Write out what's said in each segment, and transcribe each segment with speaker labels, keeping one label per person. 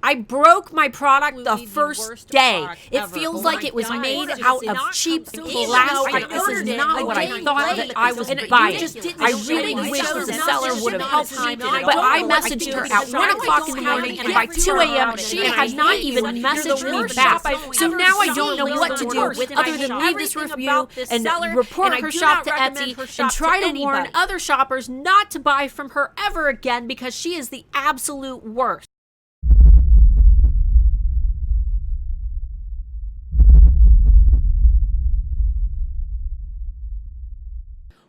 Speaker 1: I broke my product the first day. It feels like it was made out of cheap plastic. This is not what I thought that I was buying. I really wish that the seller would have helped me, but I messaged her at 1 o'clock in the morning, and by 2 a.m. she had not even messaged me back. So now I don't know what to do other than leave this review and report her shop to Etsy and try to warn other shoppers not to buy from her ever again because she is the absolute worst.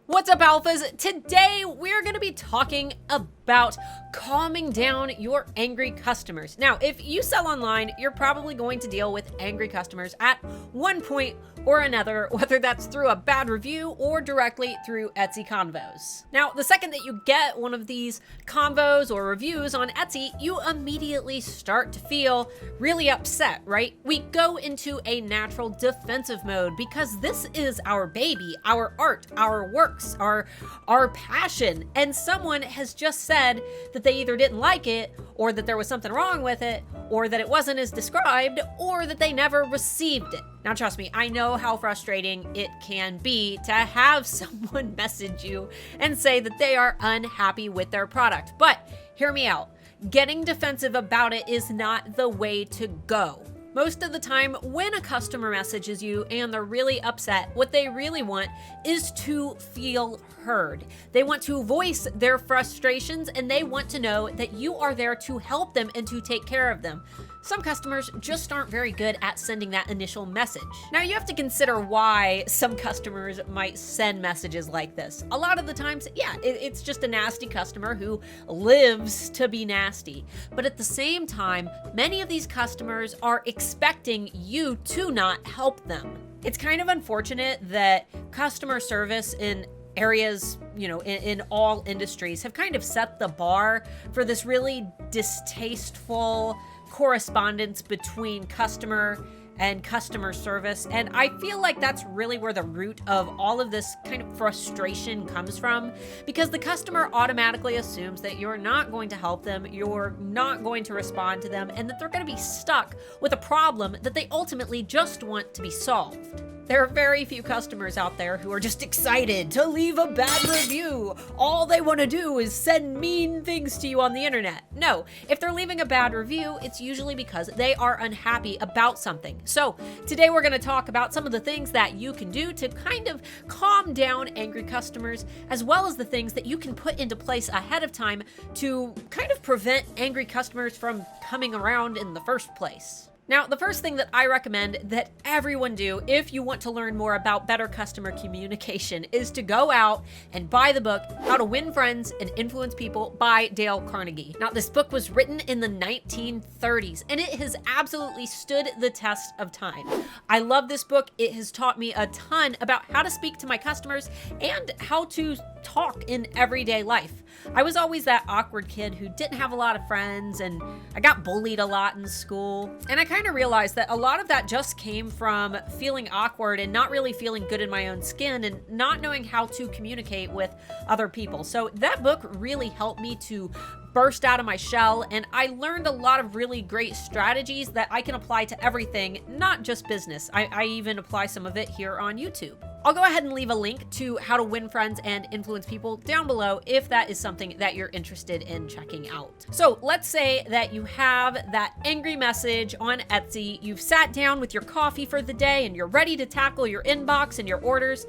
Speaker 1: What's up, Alphas? Today we're going to be talking about calming down your angry customers. Now, if you sell online, you're probably going to deal with angry customers at one point or another, whether that's through a bad review or directly through Etsy convos. Now, the second that you get one of these convos or reviews on Etsy, you immediately start to feel really upset, right? We go into a natural defensive mode because this is our baby, our art, our works, our passion, and someone has just said that they either didn't like it, or that there was something wrong with it, or that it wasn't as described, or that they never received it. Now, trust me, I know how frustrating it can be to have someone message you and say that they are unhappy with their product. But hear me out. Getting defensive about it is not the way to go. Most of the time, when a customer messages you and they're really upset, what they really want is to feel heard. They want to voice their frustrations and they want to know that you are there to help them and to take care of them. Some customers just aren't very good at sending that initial message. Now, you have to consider why some customers might send messages like this. A lot of the times, yeah, it's just a nasty customer who lives to be nasty. But at the same time, many of these customers are expecting you to not help them. It's kind of unfortunate that customer service in areas, in all industries have kind of set the bar for this really distasteful correspondence between customer and customer service. And I feel like that's really where the root of all of this kind of frustration comes from, because the customer automatically assumes that you're not going to help them, you're not going to respond to them, and that they're going to be stuck with a problem that they ultimately just want to be solved. There are very few customers out there who are just excited to leave a bad review. All they want to do is send mean things to you on the internet. No, if they're leaving a bad review, it's usually because they are unhappy about something. So today we're going to talk about some of the things that you can do to kind of calm down angry customers, as well as the things that you can put into place ahead of time to kind of prevent angry customers from coming around in the first place. Now, the first thing that I recommend that everyone do if you want to learn more about better customer communication is to go out and buy the book, How to Win Friends and Influence People by Dale Carnegie. Now, this book was written in the 1930s, and it has absolutely stood the test of time. I love this book. It has taught me a ton about how to speak to my customers and how to talk in everyday life. I was always that awkward kid who didn't have a lot of friends, and I got bullied a lot in school. And I kind of realized that a lot of that just came from feeling awkward and not really feeling good in my own skin and not knowing how to communicate with other people. So that book really helped me to burst out of my shell, and I learned a lot of really great strategies that I can apply to everything, not just business. I even apply some of it here on YouTube. I'll go ahead and leave a link to How to Win Friends and Influence People down below if that is something that you're interested in checking out. So let's say that you have that angry message on Etsy, you've sat down with your coffee for the day and you're ready to tackle your inbox and your orders,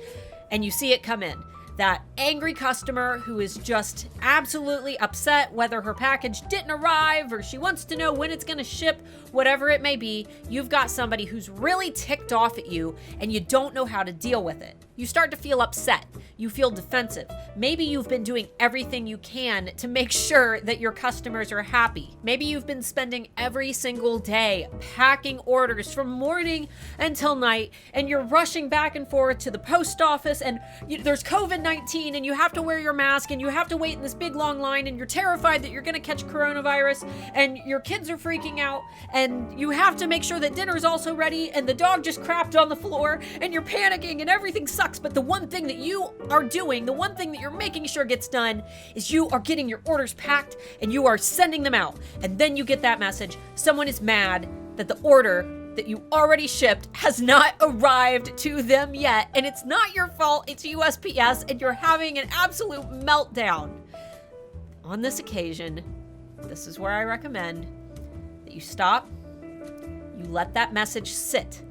Speaker 1: and you see it come in. That angry customer who is just absolutely upset whether her package didn't arrive or she wants to know when it's going to ship, whatever it may be. You've got somebody who's really ticked off at you and you don't know how to deal with it. You start to feel upset. You feel defensive. Maybe you've been doing everything you can to make sure that your customers are happy. Maybe you've been spending every single day packing orders from morning until night, and you're rushing back and forth to the post office, and there's COVID COVID-19 and you have to wear your mask and you have to wait in this big long line and you're terrified that you're gonna catch coronavirus and your kids are freaking out and you have to make sure that dinner is also ready and the dog just crapped on the floor and you're panicking and everything sucks, but the one thing that you are doing, the one thing that you're making sure gets done is you are getting your orders packed and you are sending them out. And then you get that message. Someone is mad that the order that you already shipped has not arrived to them yet, and it's not your fault, it's USPS, and you're having an absolute meltdown. On this occasion, this is where I recommend that you stop, you let that message sit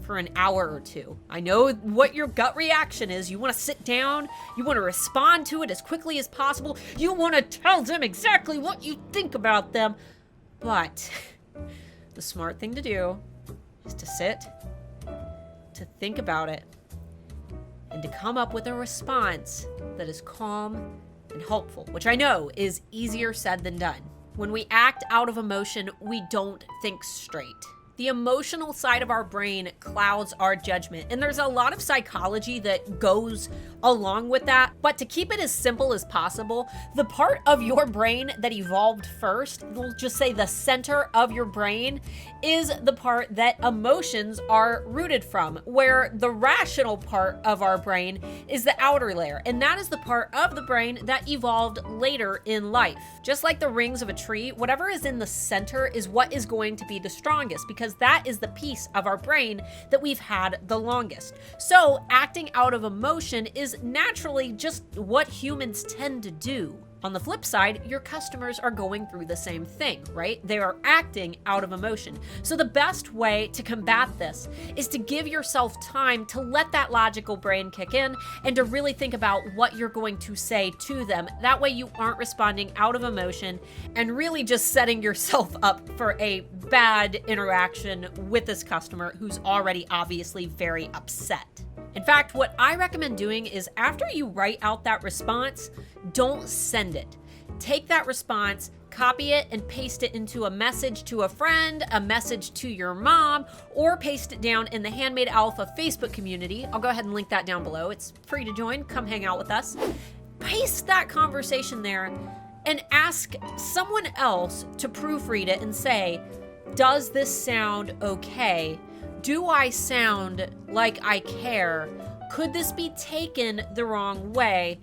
Speaker 1: for an hour or two. I know what your gut reaction is. You want to sit down, you want to respond to it as quickly as possible, you want to tell them exactly what you think about them, but the smart thing to do is to sit, to think about it, and to come up with a response that is calm and helpful, which I know is easier said than done. When we act out of emotion, we don't think straight. The emotional side of our brain clouds our judgment, and there's a lot of psychology that goes along with that. But to keep it as simple as possible, the part of your brain that evolved first, we'll just say the center of your brain, is the part that emotions are rooted from, where the rational part of our brain is the outer layer, and that is the part of the brain that evolved later in life. Just like the rings of a tree, whatever is in the center is what is going to be the strongest, because that is the piece of our brain that we've had the longest. So acting out of emotion is naturally just what humans tend to do. On the flip side, your customers are going through the same thing, right? They are acting out of emotion. So the best way to combat this is to give yourself time to let that logical brain kick in and to really think about what you're going to say to them. That way you aren't responding out of emotion and really just setting yourself up for a bad interaction with this customer who's already obviously very upset. In fact, what I recommend doing is after you write out that response, don't send it. Take that response, copy it, and paste it into a message to a friend, a message to your mom, or paste it down in the Handmade Alpha Facebook community. I'll go ahead and link that down below. It's free to join. Come hang out with us. Paste that conversation there and ask someone else to proofread it and say, does this sound okay? Do I sound like I care? Could this be taken the wrong way?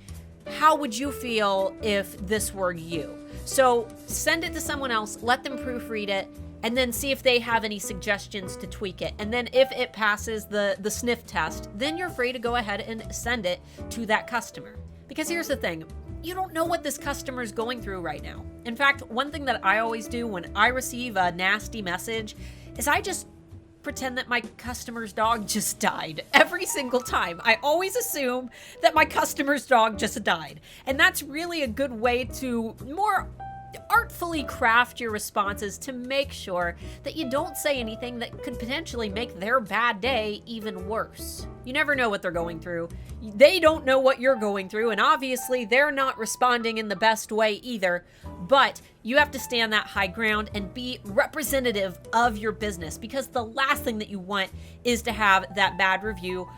Speaker 1: How would you feel if this were you? So send it to someone else, let them proofread it, and then see if they have any suggestions to tweak it. And then if it passes the sniff test, then you're free to go ahead and send it to that customer. Because here's the thing, you don't know what this customer is going through right now. In fact, one thing that I always do when I receive a nasty message is I just pretend that my customer's dog just died. Every single time. I always assume that my customer's dog just died. And that's really a good way to more artfully craft your responses to make sure that you don't say anything that could potentially make their bad day even worse. You never know what they're going through. They don't know what you're going through, and obviously they're not responding in the best way either, but you have to stand that high ground and be representative of your business, because the last thing that you want is to have that bad review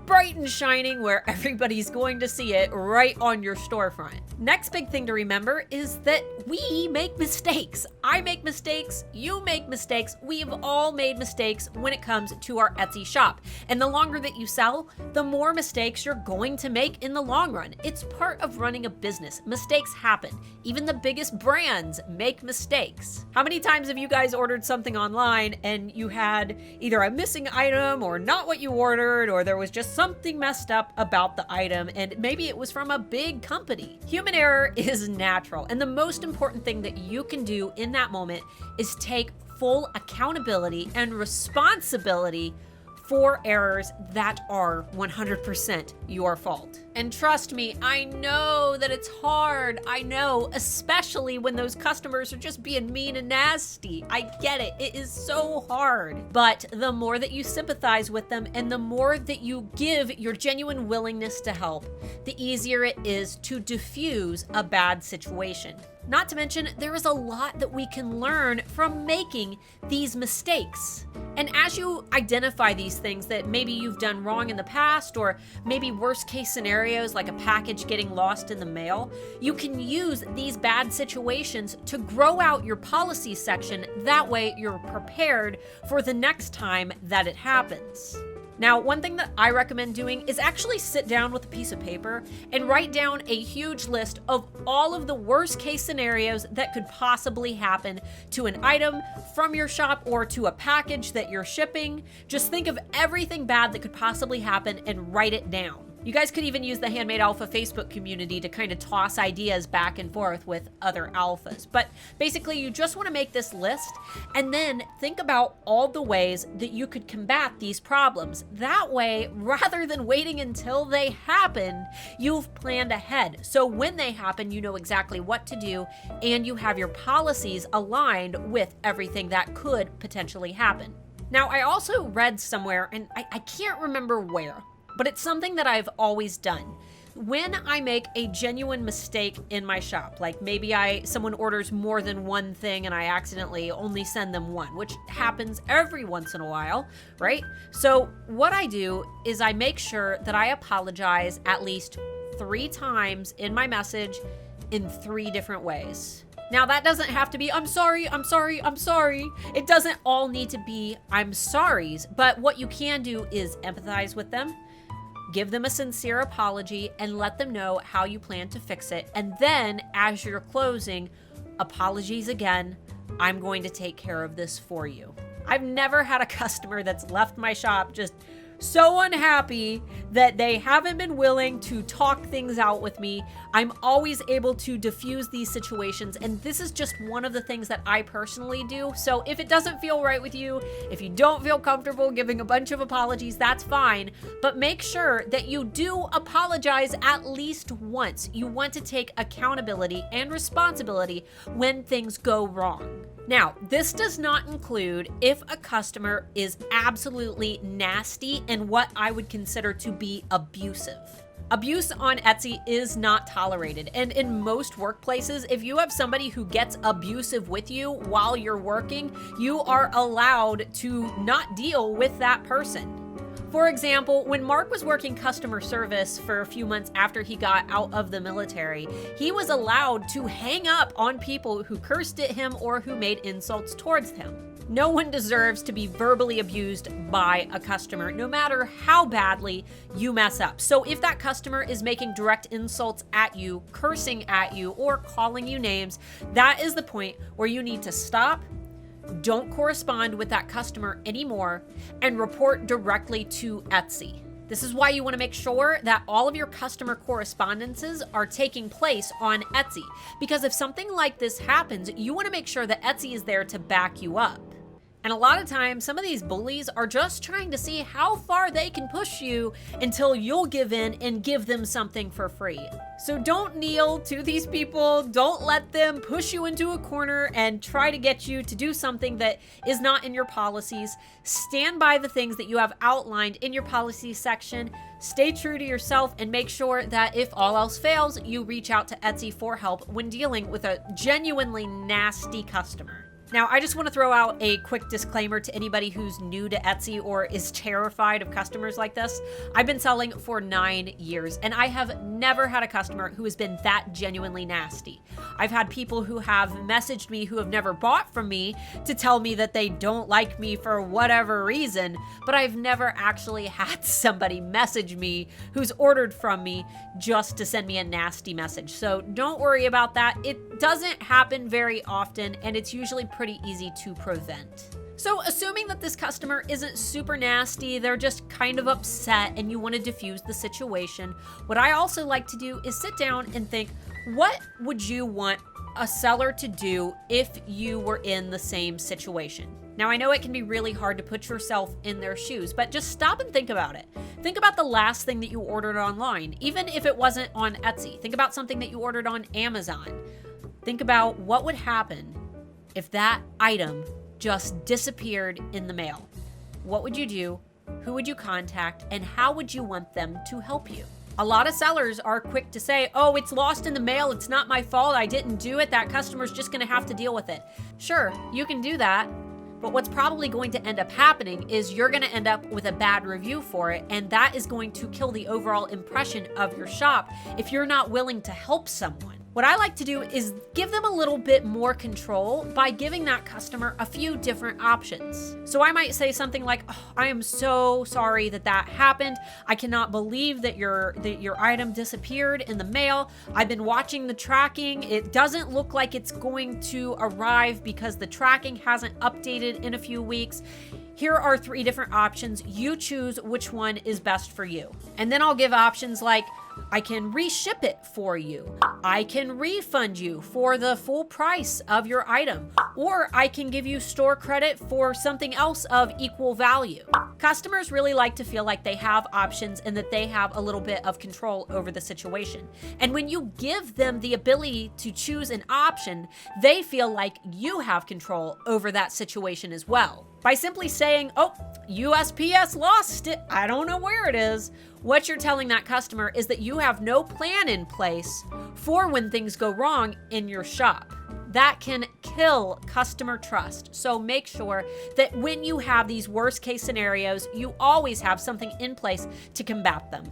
Speaker 1: bright and shining where everybody's going to see it right on your storefront. Next big thing to remember is that we make mistakes. I make mistakes, you make mistakes, we've all made mistakes when it comes to our Etsy shop. And the longer that you sell, the more mistakes you're going to make in the long run. It's part of running a business. Mistakes happen. Even the biggest brands make mistakes. How many times have you guys ordered something online and you had either a missing item or not what you ordered, or there was just something messed up about the item and maybe it was from a big company? Human error is natural, and the most important thing that you can do in that moment is take full accountability and responsibility for errors that are 100% your fault. And trust me, I know that it's hard. I know, especially when those customers are just being mean and nasty. I get it. It is so hard. But the more that you sympathize with them and the more that you give your genuine willingness to help, the easier it is to diffuse a bad situation. Not to mention, there is a lot that we can learn from making these mistakes. And as you identify these things that maybe you've done wrong in the past, or maybe worst case scenarios like a package getting lost in the mail, you can use these bad situations to grow out your policy section. That way you're prepared for the next time that it happens. Now, one thing that I recommend doing is actually sit down with a piece of paper and write down a huge list of all of the worst case scenarios that could possibly happen to an item from your shop or to a package that you're shipping. Just think of everything bad that could possibly happen and write it down. You guys could even use the Handmade Alpha Facebook community to kind of toss ideas back and forth with other alphas. But basically, you just want to make this list and then think about all the ways that you could combat these problems. That way, rather than waiting until they happen, you've planned ahead. So when they happen, you know exactly what to do and you have your policies aligned with everything that could potentially happen. Now, I also read somewhere, and I can't remember where, but it's something that I've always done. When I make a genuine mistake in my shop, like maybe someone orders more than one thing and I accidentally only send them one, which happens every once in a while, right? So what I do is I make sure that I apologize at least 3 times in my message in 3 different ways. Now, that doesn't have to be, I'm sorry, I'm sorry, I'm sorry. It doesn't all need to be, I'm sorries, but what you can do is empathize with them, give them a sincere apology, and let them know how you plan to fix it. And then, as you're closing, apologies again. I'm going to take care of this for you. I've never had a customer that's left my shop just so unhappy that they haven't been willing to talk things out with me. I'm always able to diffuse these situations, and this is just one of the things that I personally do. So if it doesn't feel right with you, if you don't feel comfortable giving a bunch of apologies, that's fine, but make sure that you do apologize at least once. You want to take accountability and responsibility when things go wrong. Now, this does not include if a customer is absolutely nasty and what I would consider to be abusive. Abuse on Etsy is not tolerated, and in most workplaces, if you have somebody who gets abusive with you while you're working, you are allowed to not deal with that person. For example, when Mark was working customer service for a few months after he got out of the military, he was allowed to hang up on people who cursed at him or who made insults towards him. No one deserves to be verbally abused by a customer, no matter how badly you mess up. So if that customer is making direct insults at you, cursing at you, or calling you names, that is the point where you need to stop. Don't correspond with that customer anymore and report directly to Etsy. This is why you want to make sure that all of your customer correspondences are taking place on Etsy, because if something like this happens, you want to make sure that Etsy is there to back you up. And a lot of times, some of these bullies are just trying to see how far they can push you until you'll give in and give them something for free. So don't kneel to these people. Don't let them push you into a corner and try to get you to do something that is not in your policies. Stand by the things that you have outlined in your policy section. Stay true to yourself and make sure that if all else fails, you reach out to Etsy for help when dealing with a genuinely nasty customer. Now, I just want to throw out a quick disclaimer to anybody who's new to Etsy or is terrified of customers like this. I've been selling for 9 years, and I have never had a customer who has been that genuinely nasty. I've had people who have messaged me who have never bought from me to tell me that they don't like me for whatever reason, but I've never actually had somebody message me who's ordered from me just to send me a nasty message. So don't worry about that. It doesn't happen very often, and it's usually pretty easy to prevent. So assuming that this customer isn't super nasty, they're just kind of upset and you want to diffuse the situation, what I also like to do is sit down and think, what would you want a seller to do if you were in the same situation? Now, I know it can be really hard to put yourself in their shoes, but just stop and think about it. Think about the last thing that you ordered online, even if it wasn't on Etsy. Think about something that you ordered on Amazon. Think about what would happen if that item just disappeared in the mail. What would you do? Who would you contact? And how would you want them to help you? A lot of sellers are quick to say, oh, it's lost in the mail, it's not my fault, I didn't do it, that customer's just gonna have to deal with it. Sure, you can do that, but what's probably going to end up happening is you're gonna end up with a bad review for it, and that is going to kill the overall impression of your shop if you're not willing to help someone. What I like to do is give them a little bit more control by giving that customer a few different options. So I might say something like, oh, I am so sorry that happened. I cannot believe that your item disappeared in the mail. I've been watching the tracking. It doesn't look like it's going to arrive because the tracking hasn't updated in a few weeks. Here are 3 different options. You choose which one is best for you. And then I'll give options like, I can reship it for you. I can refund you for the full price of your item, or I can give you store credit for something else of equal value. Customers really like to feel like they have options and that they have a little bit of control over the situation. And when you give them the ability to choose an option, they feel like you have control over that situation as well. By simply saying, oh, USPS lost it, I don't know where it is, what you're telling that customer is that you have no plan in place for when things go wrong in your shop. That can kill customer trust. So make sure that when you have these worst case scenarios, you always have something in place to combat them.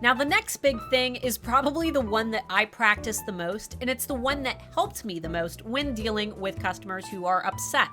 Speaker 1: Now, the next big thing is probably the one that I practice the most, and it's the one that helped me the most when dealing with customers who are upset.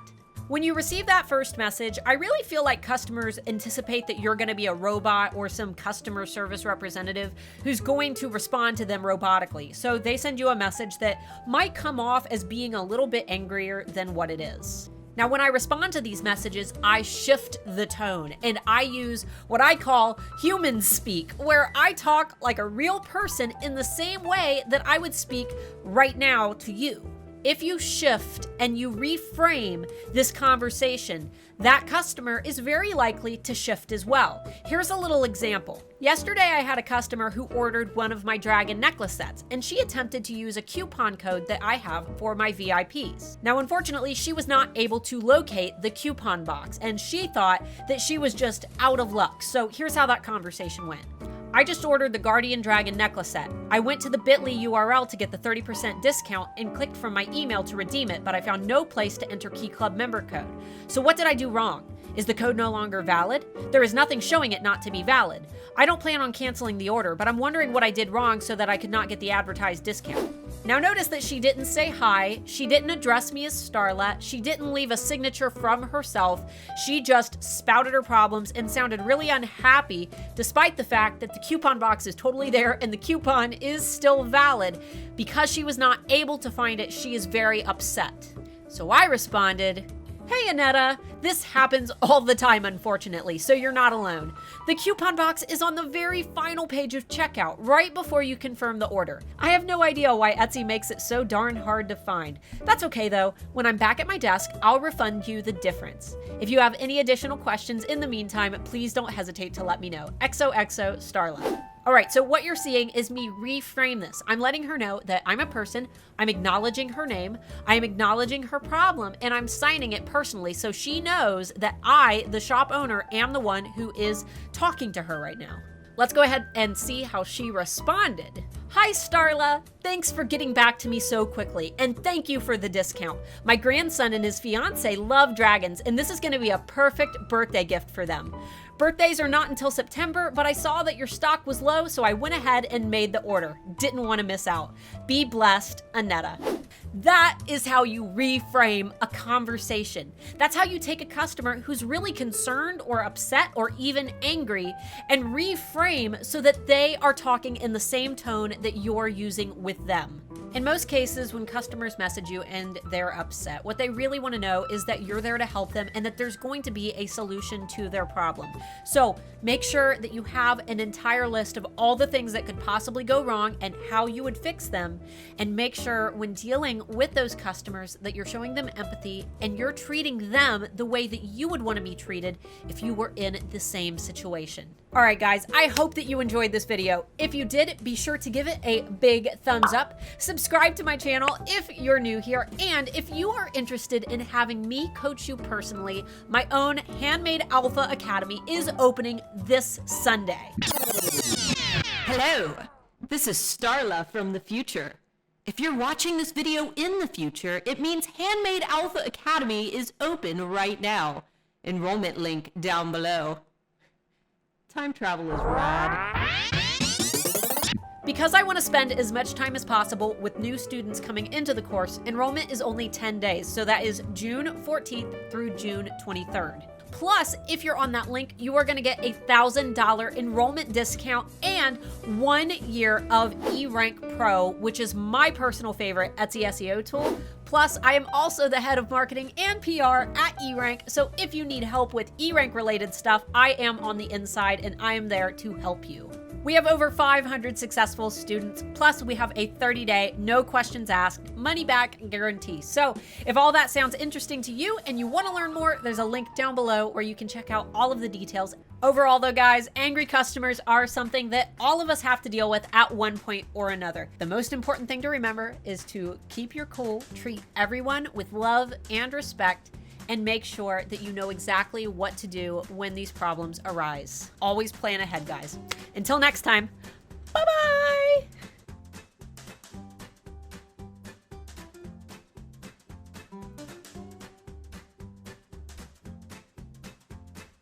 Speaker 1: When you receive that first message, I really feel like customers anticipate that you're going to be a robot or some customer service representative who's going to respond to them robotically. So they send you a message that might come off as being a little bit angrier than what it is. Now, when I respond to these messages, I shift the tone and I use what I call human speak, where I talk like a real person in the same way that I would speak right now to you. If you shift and you reframe this conversation, that customer is very likely to shift as well. Here's a little example. Yesterday, I had a customer who ordered one of my dragon necklace sets, and she attempted to use a coupon code that I have for my VIPs. Now, unfortunately, she was not able to locate the coupon box, and she thought that she was just out of luck. So here's how that conversation went. I just ordered the Guardian Dragon necklace set. I went to the bit.ly URL to get the 30% discount and clicked from my email to redeem it, but I found no place to enter Key Club member code. So what did I do wrong? Is the code no longer valid? There is nothing showing it not to be valid. I don't plan on canceling the order, but I'm wondering what I did wrong so that I could not get the advertised discount. Now notice that she didn't say hi, she didn't address me as Starla, she didn't leave a signature from herself, she just spouted her problems and sounded really unhappy despite the fact that the coupon box is totally there and the coupon is still valid. Because she was not able to find it, she is very upset. So I responded, hey Annetta, this happens all the time unfortunately, so you're not alone. The coupon box is on the very final page of checkout, right before you confirm the order. I have no idea why Etsy makes it so darn hard to find. That's okay though, when I'm back at my desk, I'll refund you the difference. If you have any additional questions in the meantime, please don't hesitate to let me know. XOXO Starla. All right, so what you're seeing is me reframe this. I'm letting her know that I'm a person, I'm acknowledging her name, I'm acknowledging her problem, and I'm signing it personally so she knows that I, the shop owner, am the one who is talking to her right now. Let's go ahead and see how she responded. Hi, Starla. Thanks for getting back to me so quickly, and thank you for the discount. My grandson and his fiance love dragons, and this is going to be a perfect birthday gift for them. Birthdays are not until September, but I saw that your stock was low, so I went ahead and made the order. Didn't want to miss out. Be blessed, Annetta. That is how you reframe a conversation. That's how you take a customer who's really concerned or upset or even angry and reframe so that they are talking in the same tone that you're using with them. In most cases, when customers message you and they're upset, what they really want to know is that you're there to help them and that there's going to be a solution to their problem. So make sure that you have an entire list of all the things that could possibly go wrong and how you would fix them. And make sure when dealing with those customers that you're showing them empathy and you're treating them the way that you would want to be treated if you were in the same situation. All right, guys, I hope that you enjoyed this video. If you did, be sure to give it a big thumbs up. Subscribe to my channel if you're new here. And if you are interested in having me coach you personally, my own Handmade Alpha Academy is opening this Sunday.
Speaker 2: Hello, this is Starla from the future. If you're watching this video in the future, it means Handmade Alpha Academy is open right now. Enrollment link down below. Time travel is rad.
Speaker 1: Because I want to spend as much time as possible with new students coming into the course, enrollment is only 10 days, so that is June 14th through June 23rd. Plus, if you're on that link, you are going to get a $1,000 enrollment discount and 1 year of eRank Pro, which is my personal favorite Etsy SEO tool. Plus, I am also the head of marketing and PR at eRank, so if you need help with eRank related stuff, I am on the inside and I am there to help you. We have over 500 successful students, plus we have a 30-day, no questions asked, money-back guarantee. So if all that sounds interesting to you and you want to learn more, there's a link down below where you can check out all of the details. Overall though, guys, angry customers are something that all of us have to deal with at one point or another. The most important thing to remember is to keep your cool, treat everyone with love and respect, and make sure that you know exactly what to do when these problems arise. Always plan ahead, guys. Until next time, bye-bye!